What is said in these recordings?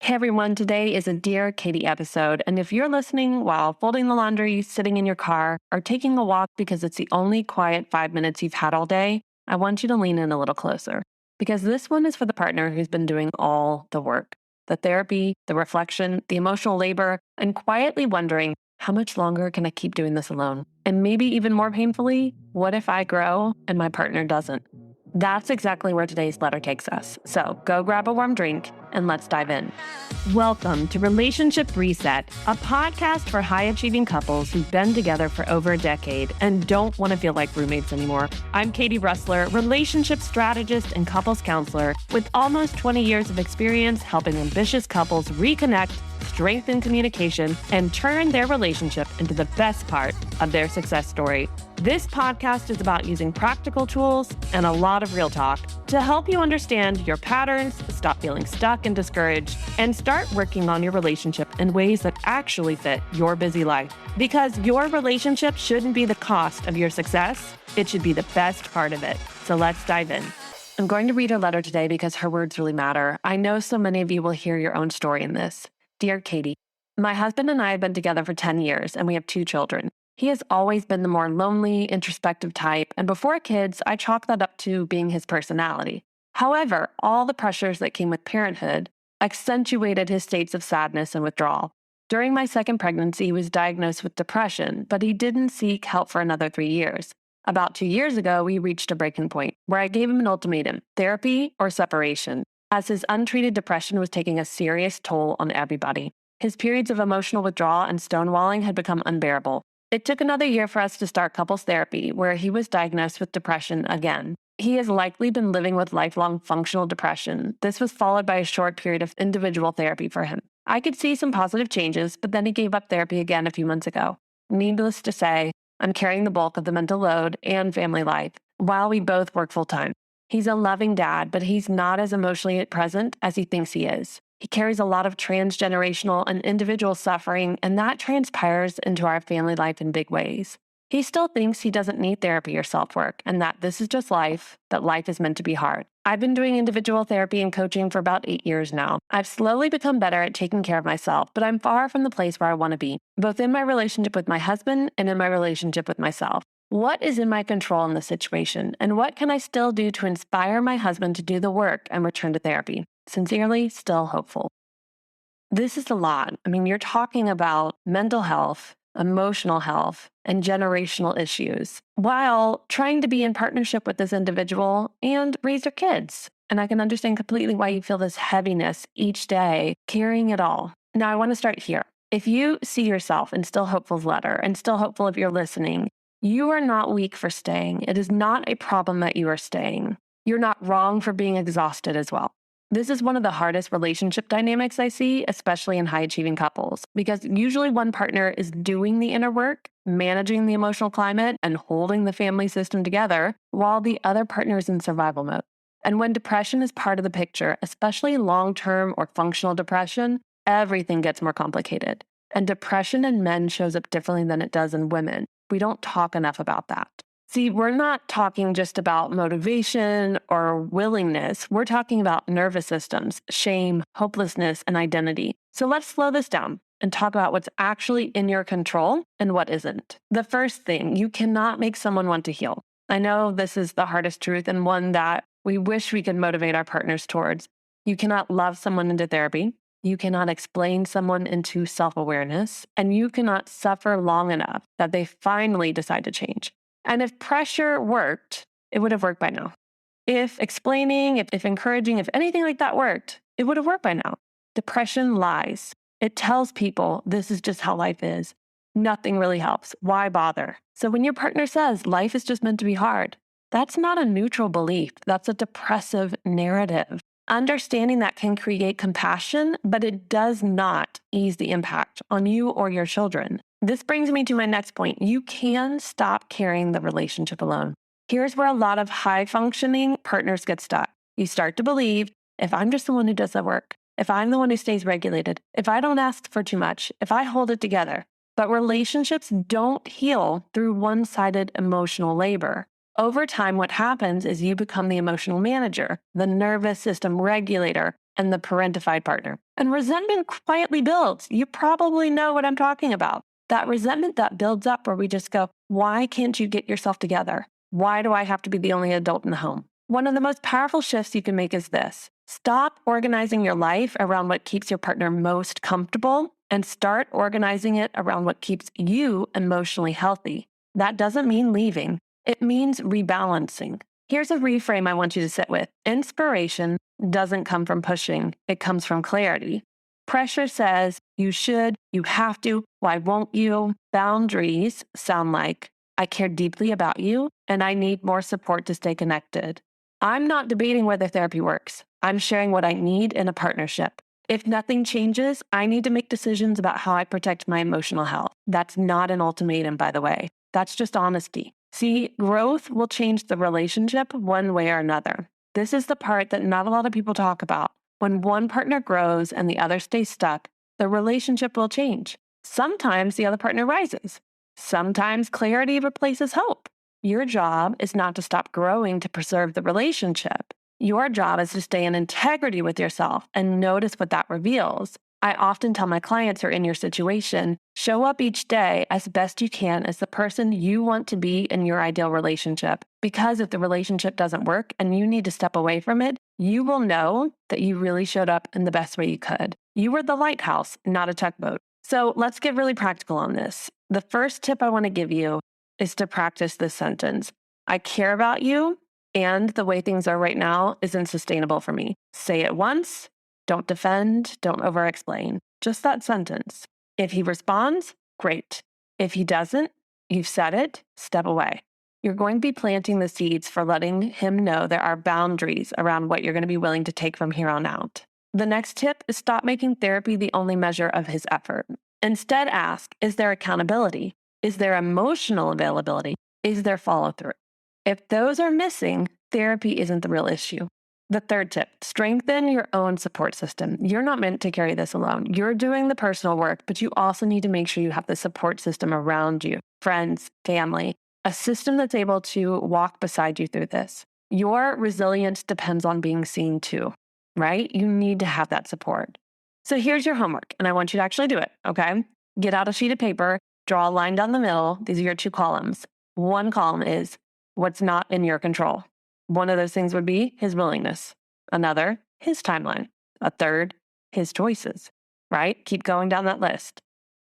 Hey everyone, today is a Dear Katie episode, and if you're listening while folding the laundry, sitting in your car, or taking a walk because it's the only quiet 5 minutes you've had all day, I want you to lean in a little closer. Because this one is for the partner who's been doing all the work, the therapy, the reflection, the emotional labor, and quietly wondering, how much longer can I keep doing this alone? And maybe even more painfully, what if I grow and my partner doesn't? That's exactly where today's letter takes us. So go grab a warm drink and let's dive in. Welcome to Relationship Reset, a podcast for high-achieving couples who've been together for over a decade and don't want to feel like roommates anymore. I'm Katie Russler, relationship strategist and couples counselor with almost 20 years of experience helping ambitious couples reconnect, strengthen communication, and turn their relationship into the best part of their success story. This podcast is about using practical tools and a lot of real talk to help you understand your patterns, stop feeling stuck and discouraged, and start working on your relationship in ways that actually fit your busy life. Because your relationship shouldn't be the cost of your success, it should be the best part of it. So let's dive in. I'm going to read her letter today because her words really matter. I know so many of you will hear your own story in this. Dear Katie, my husband and I have been together for 10 years and we have 2 children. He has always been the more lonely, introspective type, and before kids, I chalk that up to being his personality. However, all the pressures that came with parenthood accentuated his states of sadness and withdrawal. During my second pregnancy, he was diagnosed with depression, but he didn't seek help for another 3 years. About 2 years ago, we reached a breaking point where I gave him an ultimatum, therapy or separation, as his untreated depression was taking a serious toll on everybody. His periods of emotional withdrawal and stonewalling had become unbearable. It took another year for us to start couples therapy, where he was diagnosed with depression again. He has likely been living with lifelong functional depression. This was followed by a short period of individual therapy for him. I could see some positive changes, but then he gave up therapy again a few months ago. Needless to say, I'm carrying the bulk of the mental load and family life, while we both work full-time. He's a loving dad, but he's not as emotionally present as he thinks he is. He carries a lot of transgenerational and individual suffering, and that transpires into our family life in big ways. He still thinks he doesn't need therapy or self-work, and that this is just life, that life is meant to be hard. I've been doing individual therapy and coaching for about 8 years now. I've slowly become better at taking care of myself, but I'm far from the place where I want to be, both in my relationship with my husband and in my relationship with myself. What is in my control in this situation, and what can I still do to inspire my husband to do the work and return to therapy? Sincerely, still hopeful. This is a lot. You're talking about mental health, emotional health, and generational issues while trying to be in partnership with this individual and raise their kids. And I can understand completely why you feel this heaviness each day, carrying it all. Now, I want to start here. If you see yourself in Still Hopeful's letter, and Still Hopeful if you're listening, you are not weak for staying. It is not a problem that you are staying. You're not wrong for being exhausted as well. This is one of the hardest relationship dynamics I see, especially in high-achieving couples, because usually one partner is doing the inner work, managing the emotional climate, and holding the family system together, while the other partner is in survival mode. And when depression is part of the picture, especially long-term or functional depression, everything gets more complicated. And depression in men shows up differently than it does in women. We don't talk enough about that. See, we're not talking just about motivation or willingness. We're talking about nervous systems, shame, hopelessness, and identity. So let's slow this down and talk about what's actually in your control and what isn't. The first thing, you cannot make someone want to heal. I know this is the hardest truth and one that we wish we could motivate our partners towards. You cannot love someone into therapy. You cannot explain someone into self-awareness, and you cannot suffer long enough that they finally decide to change. And if pressure worked, it would have worked by now. If explaining, if encouraging, if anything like that worked, it would have worked by now. Depression lies. It tells people this is just how life is. Nothing really helps. Why bother? So when your partner says life is just meant to be hard, that's not a neutral belief. That's a depressive narrative. Understanding that can create compassion, but it does not ease the impact on you or your children. This brings me to my next point. You can stop carrying the relationship alone. Here's where a lot of high-functioning partners get stuck. You start to believe, if I'm just the one who does the work, if I'm the one who stays regulated, if I don't ask for too much, if I hold it together. But relationships don't heal through one-sided emotional labor. Over time, what happens is you become the emotional manager, the nervous system regulator, and the parentified partner. And resentment quietly builds. You probably know what I'm talking about. That resentment that builds up where we just go, why can't you get yourself together? Why do I have to be the only adult in the home? One of the most powerful shifts you can make is this. Stop organizing your life around what keeps your partner most comfortable and start organizing it around what keeps you emotionally healthy. That doesn't mean leaving. It means rebalancing. Here's a reframe I want you to sit with. Inspiration doesn't come from pushing. It comes from clarity. Pressure says you should, you have to, why won't you? Boundaries sound like I care deeply about you and I need more support to stay connected. I'm not debating whether therapy works. I'm sharing what I need in a partnership. If nothing changes, I need to make decisions about how I protect my emotional health. That's not an ultimatum, by the way. That's just honesty. See, growth will change the relationship one way or another. This is the part that not a lot of people talk about. When one partner grows and the other stays stuck, the relationship will change. Sometimes the other partner rises. Sometimes clarity replaces hope. Your job is not to stop growing to preserve the relationship. Your job is to stay in integrity with yourself and notice what that reveals. I often tell my clients who are in your situation, show up each day as best you can as the person you want to be in your ideal relationship. Because if the relationship doesn't work and you need to step away from it, you will know that you really showed up in the best way you could. You were the lighthouse, not a tugboat. So let's get really practical on this. The first tip I want to give you is to practice this sentence. I care about you, and the way things are right now isn't sustainable for me. Say it once. Don't defend, don't over-explain. Just that sentence. If he responds, great. If he doesn't, you've said it, step away. You're going to be planting the seeds for letting him know there are boundaries around what you're going to be willing to take from here on out. The next tip is stop making therapy the only measure of his effort. Instead, ask, is there accountability? Is there emotional availability? Is there follow-through? If those are missing, therapy isn't the real issue. The third tip, strengthen your own support system. You're not meant to carry this alone. You're doing the personal work, but you also need to make sure you have the support system around you, friends, family, a system that's able to walk beside you through this. Your resilience depends on being seen too, right? You need to have that support. So here's your homework, and I want you to actually do it, okay? Get out a sheet of paper, draw a line down the middle. These are your two columns. One column is what's not in your control. One of those things would be his willingness. Another, his timeline. A third, his choices, right? Keep going down that list.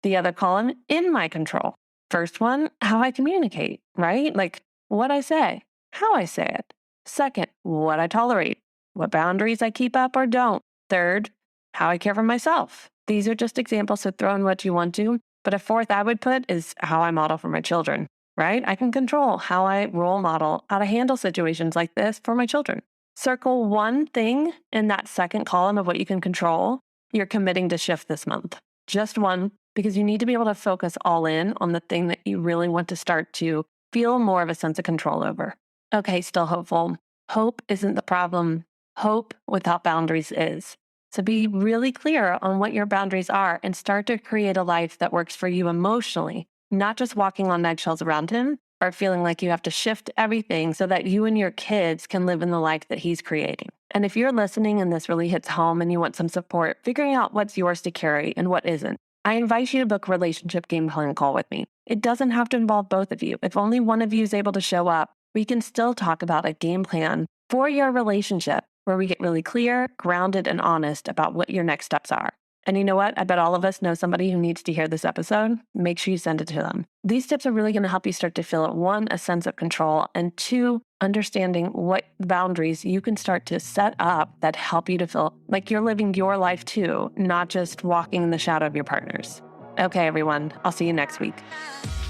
The other column, in my control. First one, how I communicate, right? Like what I say, how I say it. Second, what I tolerate, what boundaries I keep up or don't. Third, how I care for myself. These are just examples, so throw in what you want to. But a fourth I would put is how I model for my children. Right? I can control how I role model, how to handle situations like this for my children. Circle one thing in that second column of what you can control you're committing to shift this month. Just one, because you need to be able to focus all in on the thing that you really want to start to feel more of a sense of control over. Okay, still hopeful. Hope isn't the problem. Hope without boundaries is. So be really clear on what your boundaries are and start to create a life that works for you emotionally. Not just walking on eggshells around him or feeling like you have to shift everything so that you and your kids can live in the life that he's creating. And if you're listening and this really hits home and you want some support, figuring out what's yours to carry and what isn't, I invite you to book a relationship game plan call with me. It doesn't have to involve both of you. If only one of you is able to show up, we can still talk about a game plan for your relationship where we get really clear, grounded, and honest about what your next steps are. And you know what? I bet all of us know somebody who needs to hear this episode. Make sure you send it to them. These tips are really going to help you start to feel, one, a sense of control, and two, understanding what boundaries you can start to set up that help you to feel like you're living your life too, not just walking in the shadow of your partners. Okay, everyone, I'll see you next week.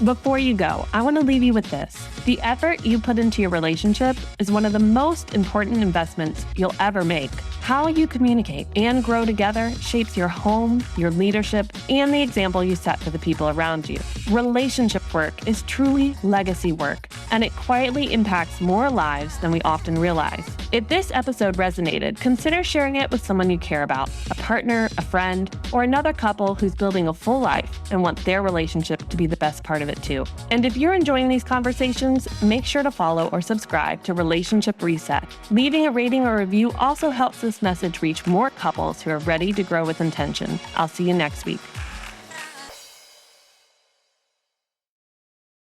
Before you go, I want to leave you with this. The effort you put into your relationship is one of the most important investments you'll ever make. How you communicate and grow together shapes your home, your leadership, and the example you set for the people around you. Relationship work is truly legacy work, and it quietly impacts more lives than we often realize. If this episode resonated, consider sharing it with someone you care about, a partner, a friend, or another couple who's building a full life life and want their relationship to be the best part of it too. And if you're enjoying these conversations, make sure to follow or subscribe to Relationship Reset. Leaving a rating or review also helps this message reach more couples who are ready to grow with intention. I'll see you next week.